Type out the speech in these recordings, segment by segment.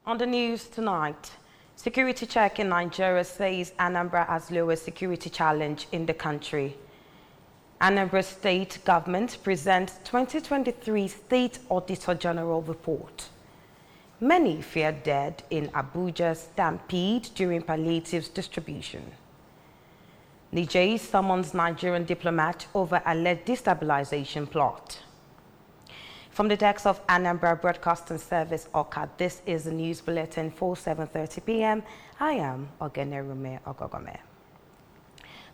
On the news tonight, security check in Nigeria says Anambra has lowest security challenge in the country. Anambra State Government presents 2023 State Auditor General Report. Many fear dead in Abuja's stampede during palliatives distribution. Niger summons Nigerian diplomat over alleged destabilization plot. From the decks of Anambra Broadcasting Service, Oka, this is the News Bulletin for 7:30 p.m. I am Ogenerume Ogogome.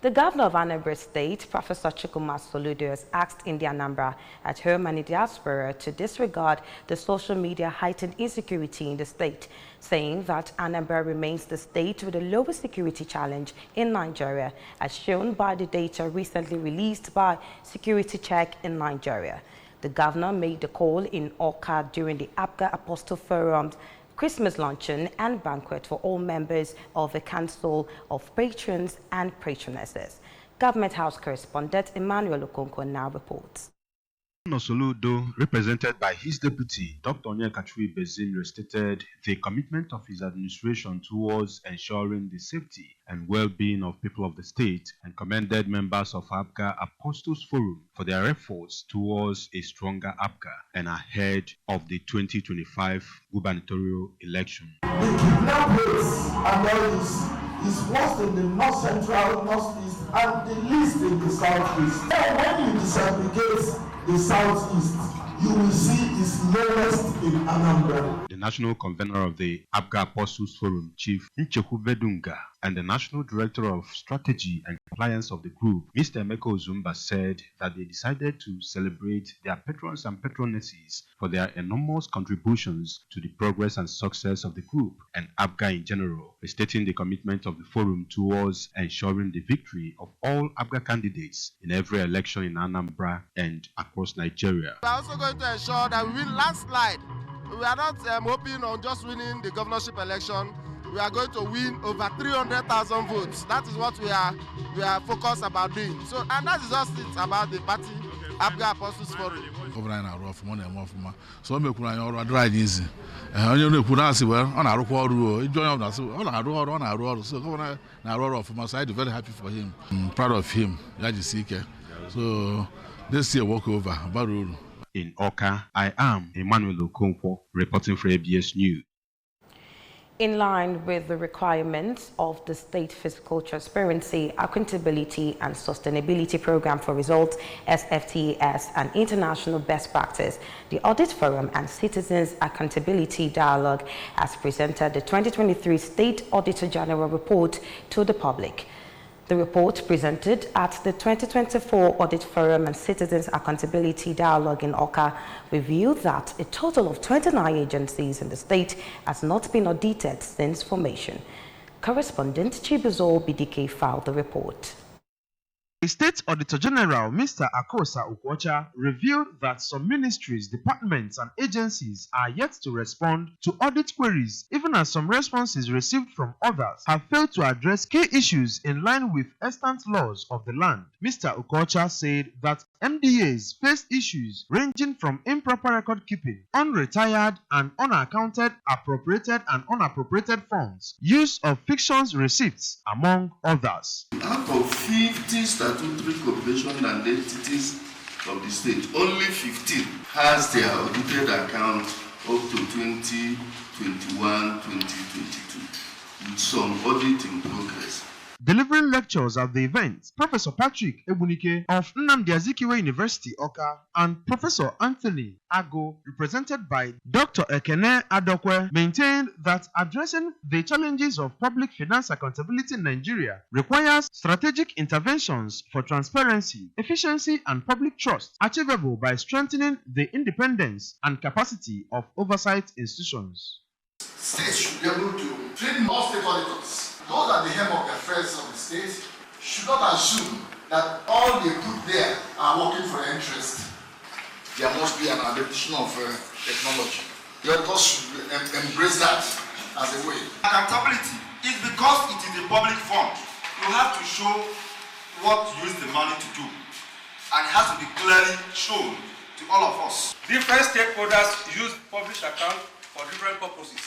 The governor of Anambra State, Professor Chukwuma Soludo, has asked in the Anambra at home and in diaspora to disregard the social media heightened insecurity in the state, saying that Anambra remains the state with the lowest security challenge in Nigeria, as shown by the data recently released by Security Check in Nigeria. The governor made the call in Awka during the APGA Apostle Forum's Christmas luncheon and banquet for all members of the Council of Patrons and Patronesses. Government House correspondent Emmanuel Okonkwo now reports. Soludo, represented by his deputy, Dr. Onyekachukwu Bezin, restated the commitment of his administration towards ensuring the safety and well-being of people of the state and commended members of APGA Apostles Forum for their efforts towards a stronger APGA and ahead of the 2025 gubernatorial election. The kidnap rates and all this is worst in the north central, northeast, and the least in the southeast. Now, when you disaggregate the southeast, you will see is lowest in Anambra. The national convener of the APGA Apostles Forum, Chief Ncheku Vedunga, and the national director of strategy and compliance of the group, Mr. Emeka Ozumba, said that they decided to celebrate their patrons and patronesses for their enormous contributions to the progress and success of the group and APGA in general, stating the commitment of the forum towards ensuring the victory of all APGA candidates in every election in Anambra and across Nigeria. We are also going to ensure that we win landslide. We are not hoping on just winning the governorship election. We are going to win over 300,000 votes. That is what we are focused about doing. So, and that is just it about the party, APGA Apostles Forum. So we can all drive easy. And you know, put us well on our road. Join us on our road. So governor na road from my side, very happy for him. I'm proud of him. So this year walk over Baruru. In Oka, I am Emmanuel Okonkwo, reporting for ABS News. In line with the requirements of the State Fiscal Transparency, Accountability and Sustainability Program for Results, SFTS, and international best practice, the Audit Forum and Citizens Accountability Dialogue has presented the 2023 State Auditor General Report to the public. The report presented at the 2024 Audit Forum and Citizens Accountability Dialogue in Awka revealed that a total of 29 agencies in the state has not been audited since formation. Correspondent Chibuzo BDK filed the report. The State Auditor General, Mr. Akosa Ukwocha, revealed that some ministries, departments, and agencies are yet to respond to audit queries, even as some responses received from others have failed to address key issues in line with extant laws of the land. Mr. Ukwocha said that MDAs faced issues ranging from improper record keeping, unretired and unaccounted, appropriated and unappropriated funds, use of fictions receipts, among others. Out of 50 statutory corporations and entities of the state, only 15 has their audited account up to 2021-2022, with some audit in progress. Delivering lectures at the event, Professor Patrick Ebunike of Nnamdi Azikiwe University, Awka, and Professor Anthony Ago, represented by Dr. Ekene Adokwe, maintained that addressing the challenges of public finance accountability in Nigeria requires strategic interventions for transparency, efficiency, and public trust, achievable by strengthening the independence and capacity of oversight institutions. States should be able to train more state auditors. Those at the helm of the affairs of the state should not assume that all they put there are working for their interest. There must be an adaptation of technology. The auditors should embrace that as a way. Accountability is because it is a public fund. You have to show what you use the money to do. And it has to be clearly shown to all of us. Different stakeholders use published accounts for different purposes.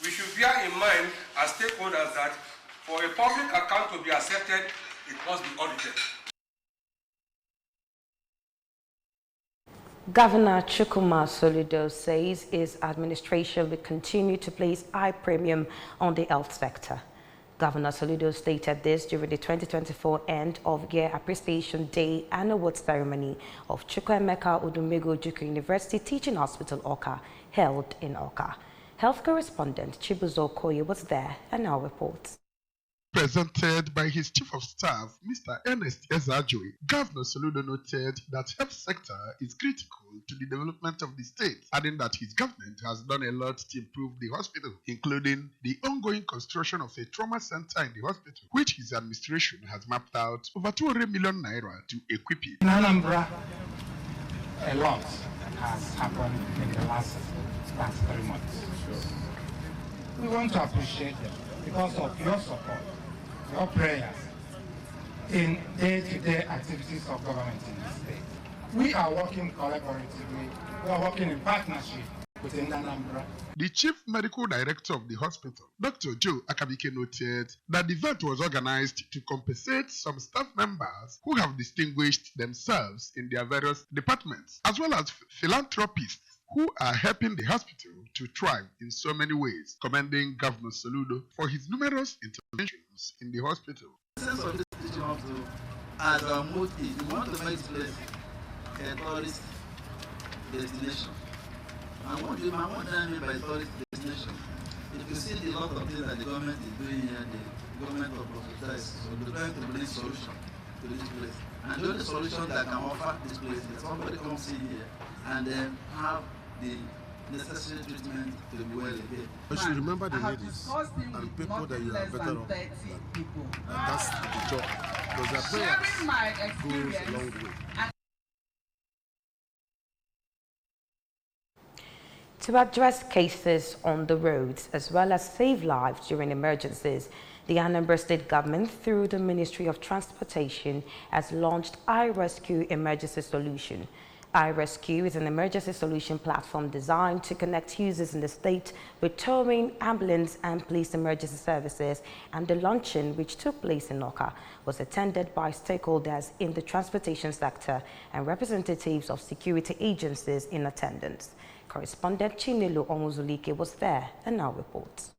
we should bear in mind as stakeholders that for a public account to be accepted, it must be audited. Governor Chukwuma Soludo says his administration will continue to place high premium on the health sector. Governor Soludo stated this during the 2024 End-of-Year Appreciation Day and Awards ceremony of Chukwuemeka Odumegwu Ojukwu University Teaching Hospital, Awka, held in Awka. Health correspondent Chibuzo Okoye was there and now reports. Presented by his Chief of Staff, Mr. Ernest Ezajoy, Governor Soludo noted that health sector is critical to the development of the state, adding that his government has done a lot to improve the hospital, including the ongoing construction of a trauma center in the hospital, which his administration has mapped out over 200 million naira to equip it. In Anambra, a lot has happened in the last 3 months. We want to appreciate them because of your support, your prayers in day-to-day activities of government in the state. We are working collaboratively, we are working in partnership with Anambra. The Chief Medical Director of the hospital, Dr. Joe Akabike, noted that the event was organized to compensate some staff members who have distinguished themselves in their various departments, as well as philanthropists who are helping the hospital to thrive in so many ways, commending Governor Soludo for his numerous interventions in the hospital. The sense of this teaching hospital as our motive, we want to make this place a tourist destination. And what do you mean by tourist destination? If you see the lot of things that the government is doing here, the government of Professor is trying to bring solution to this place. And the only solution that can offer this place is somebody comes in here and then have the necessary treatment to be well again. You should remember the ladies and people that you are better off. And that's the job. Because their prayers goes a long way. To address cases on the roads as well as save lives during emergencies, the Anambra State Government, through the Ministry of Transportation, has launched iRescue Emergency Solution. iRescue is an emergency solution platform designed to connect users in the state with towing, ambulance and police emergency services, and the launching, which took place in Awka, was attended by stakeholders in the transportation sector and representatives of security agencies in attendance. Correspondent Chinelo Omuzulike was there and now reports.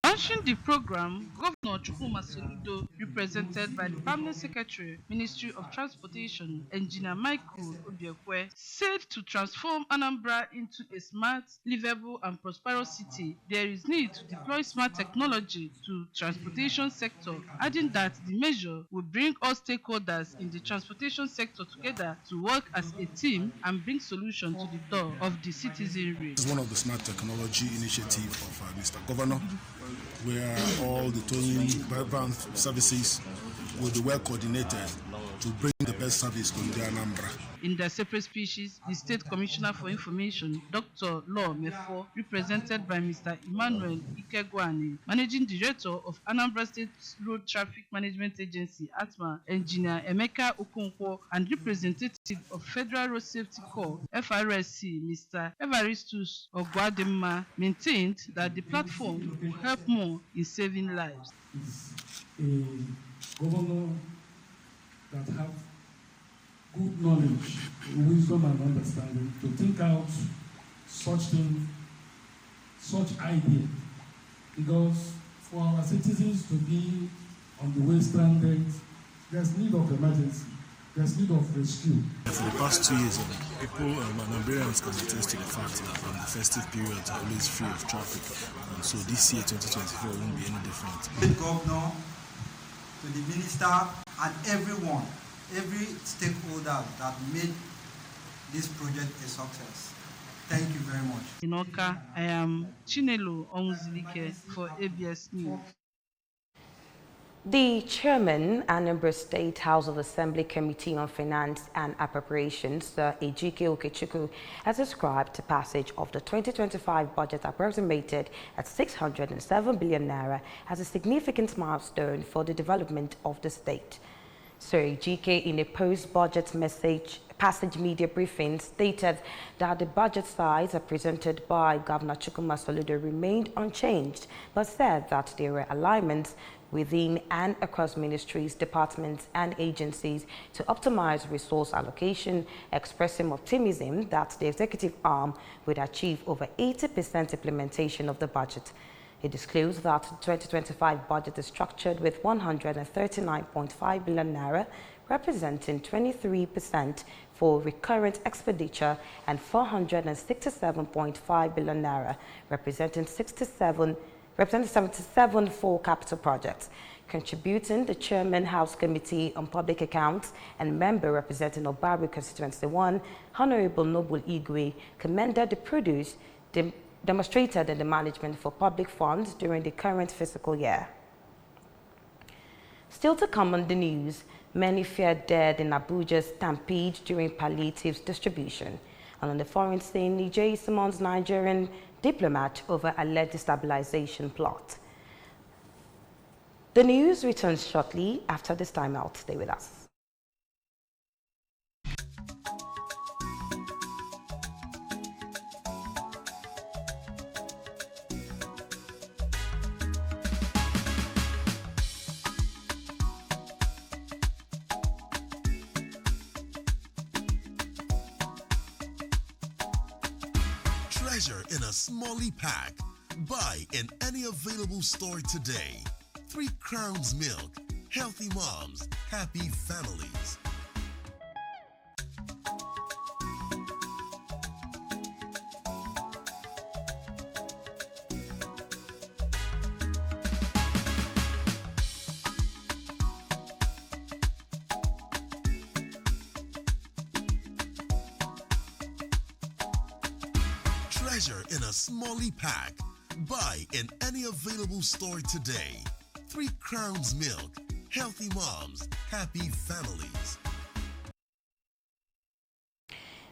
Launching the program, Governor Chukwuma Soludo, represented by the Permanent Secretary, Ministry of Transportation, Engineer Michael Obiekwe, said to transform Anambra into a smart, livable and prosperous city, there is need to deploy smart technology to transportation sector, adding that the measure will bring all stakeholders in the transportation sector together to work as a team and bring solutions to the door of the citizenry. This is one of the smart technology initiative of Mr. Governor, where all the towing van services will be well coordinated to bring the best service to the Anambra. In their separate speeches, the State Commissioner for Information, Dr. Law Mefo, represented by Mr. Emmanuel Ikegwani, Managing Director of Anambra State Road Traffic Management Agency, ATMA, Engineer Emeka Okonkwo, and representative of Federal Road Safety Corps, FRSC, Mr. Evaristus Ogwadema, maintained that the platform will help more in saving lives. A governor that have good knowledge, wisdom and understanding to think out such thing, such idea, because for our citizens to be on the way stranded, there's need of emergency, there's need of rescue. For the past 2 years, people, Anambrians can attest to the fact that the festive periods are always free of traffic, and so this year, 2024, won't be any different. The governor, to the minister, and everyone, every stakeholder that made this project a success. Thank you very much. In Awka, I am Chinelo Omuzulike for ABS News. The chairman, Anambra State House of Assembly Committee on Finance and Appropriations, Sir Ejike Okechukwu, has described the passage of the 2025 budget approximated at 607 billion naira as a significant milestone for the development of the state. GK, in a post-budget passage media briefing, stated that the budget size presented by Governor Chukwuma Soludo remained unchanged, but said that there were alignments within and across ministries, departments and agencies to optimize resource allocation, expressing optimism that the executive arm would achieve over 80% implementation of the budget. He disclosed that the 2025 budget is structured with 139.5 billion naira, representing 23% for recurrent expenditure, and 467.5 billion naira, representing 77 for capital projects. Contributing, the Chairman House Committee on Public Accounts and member representing Obaru Constituency 1, Honorable Noble Igwe, commended the produce demonstrated in the management for public funds during the current fiscal year. Still to come on the news, many feared dead in Abuja's stampede during palliatives distribution. And on the foreign scene, Niger summons Nigerian diplomat over alleged destabilization plot. The news returns shortly after this time out. Stay with us. Treasure in a smally pack. Buy in any available store today. 3 Crowns Milk. Healthy moms, happy families. Treasure in a smally pack. Buy in any available store today. 3 Crowns Milk. Healthy moms, happy families.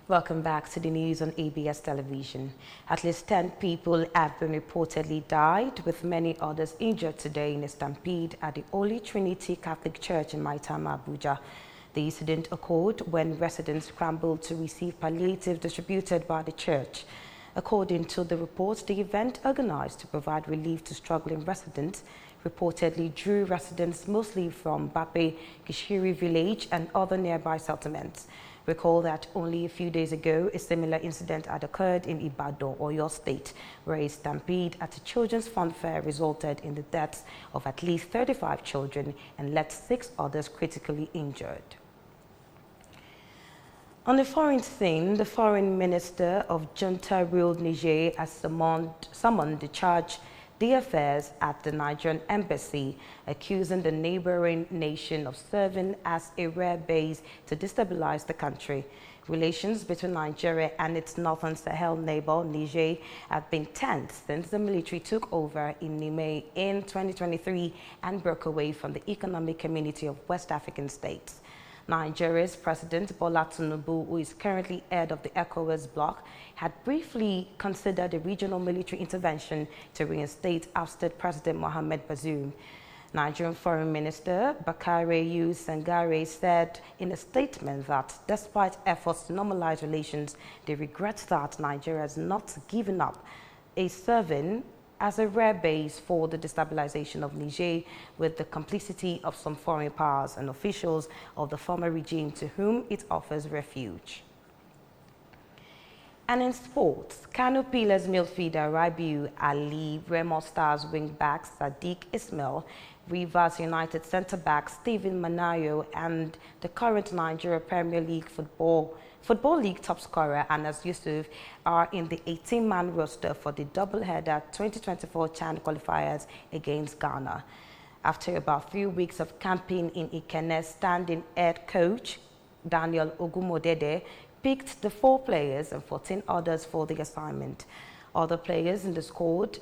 Welcome back to the news on ABS television. At least 10 people have been reportedly died, with many others injured today in a stampede at the Holy Trinity Catholic Church in Maitama, Abuja. The incident occurred when residents scrambled to receive palliatives distributed by the church. According to the report, the event, organized to provide relief to struggling residents, reportedly drew residents mostly from Bape, Kishiri village and other nearby settlements. Recall that only a few days ago, a similar incident had occurred in Ibadan, Oyo State, where a stampede at a children's fun fair resulted in the deaths of at least 35 children and left 6 others critically injured. On the foreign scene, the foreign minister of junta-ruled Niger has summoned to charge the affairs at the Nigerian embassy, accusing the neighboring nation of serving as a rare base to destabilize the country. Relations between Nigeria and its northern Sahel neighbor, Niger, have been tense since the military took over in Niamey in 2023 and broke away from the Economic Community of West African States. Nigeria's President Bola Tinubu, who is currently head of the ECOWAS bloc, had briefly considered a regional military intervention to reinstate ousted President Mohamed Bazoum. Nigerian Foreign Minister Bakare Yu Sangare said in a statement that despite efforts to normalize relations, they regret that Nigeria has not given up a serving as a rare base for the destabilization of Niger, with the complicity of some foreign powers and officials of the former regime to whom it offers refuge. And in sports, Kano Pillars midfielder Rabiu Ali, Remo Stars wing-back Sadiq Ismail, Rivers United centre-back Stephen Manayo, and the current Nigeria Premier League Football League top scorer Anas Yusuf are in the 18-man roster for the doubleheader 2024 CHAN qualifiers against Ghana. After about 3 weeks of camping in Ikenne, standing head coach Daniel Ogumodede picked the 4 players and 14 others for the assignment. Other players in the squad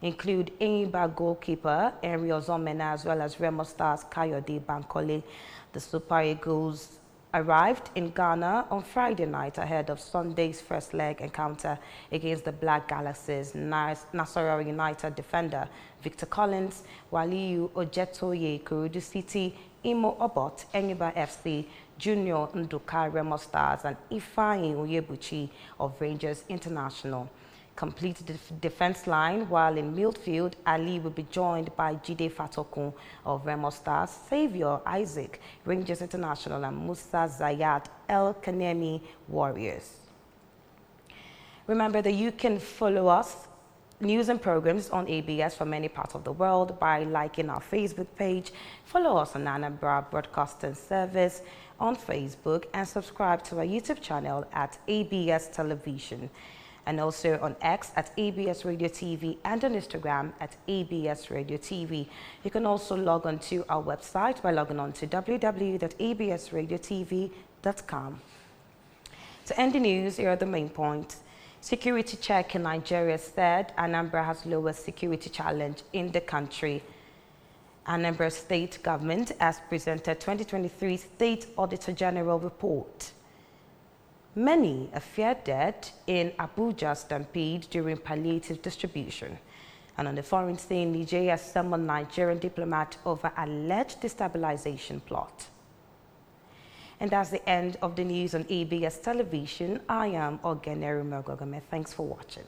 include Enyimba goalkeeper Henry Ozomena, as well as Remo Stars Kayode Bankole. The Super Eagles arrived in Ghana on Friday night ahead of Sunday's first leg encounter against the Black Galaxies. Nasarawa United defender Victor Collins, Waliyu Ojetoye, Kurudu City Imo Obot, Enyimba FC, Junior Nduka Remo Stars, and Ifeanyi Onyebuchi of Rangers International. Complete the defense line, while in midfield, Ali will be joined by Jide Fatokun of Remo Stars, Xavier Isaac, Rangers International, and Musa Zayat El Kanemi Warriors. Remember that you can follow us, news and programs on ABS from many parts of the world by liking our Facebook page, follow us on Anambra Broadcasting Service on Facebook, and subscribe to our YouTube channel at ABS Television, and also on X at ABS Radio TV and on Instagram at ABS Radio TV. You can also log on to our website by logging on to www.absradiotv.com. To end the news, here are the main points. Security check in Nigeria said Anambra has lowest security challenge in the country. Anambra State Government has presented 2023 State Auditor General Report. Many are feared dead in Abuja stampede during palliative distribution. And on the foreign scene, Nigeria has summoned Nigerian diplomat over alleged destabilization plot. And that's the end of the news on ABS Television. I am Ogenere Melgogome. Thanks for watching.